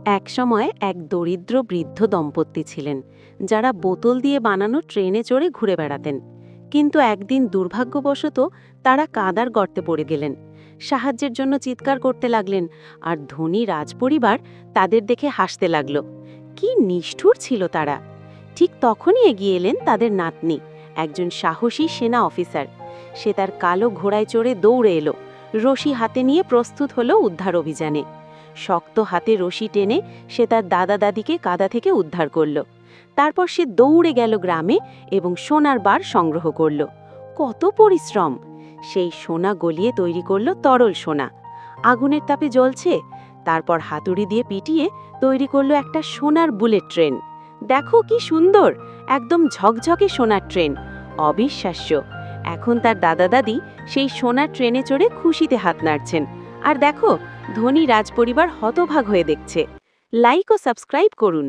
একসময় এক দরিদ্র বৃদ্ধ দম্পতি ছিলেন যারা বোতল দিয়ে বানানো ট্রেনে চড়ে ঘুরে বেড়াতেন। কিন্তু একদিন দুর্ভাগ্যবশত তারা কাদার গর্তে পড়ে গেলেন। সাহায্যের জন্য চিৎকার করতে লাগলেন, আর ধনী রাজপরিবার তাদের দেখে হাসতে লাগল। কি নিষ্ঠুর ছিল তারা! ঠিক তখনই এগিয়ে এলেন তাদের নাতনি, একজন সাহসী সেনা অফিসার। সে তার কালো ঘোড়ায় চড়ে দৌড়ে এলো, রশি হাতে নিয়ে প্রস্তুত হলো উদ্ধার অভিযানে। শক্ত হাতে রশি টেনে সে তার দাদা দাদিকে কাদা থেকে উদ্ধার করল। তারপর সে দৌড়ে গেল গ্রামে এবং সোনার বার সংগ্রহ করল। কত পরিশ্রম! সেই সোনা গলিয়ে তৈরি করলো তরল সোনা। আগুনের তাপে জ্বলছে। তারপর হাতুড়ি দিয়ে পিটিয়ে তৈরি করলো একটা সোনার বুলেট ট্রেন। দেখো কি সুন্দর, একদম ঝকঝকে সোনার ট্রেন! অবিশ্বাস্য! এখন তার দাদা দাদি সেই সোনার ট্রেনে চড়ে খুশিতে হাত নাড়ছেন। আর দেখো, ধনী রাজপরিবার হতভাগ হয়ে দেখছে। লাইক ও সাবস্ক্রাইব করুন।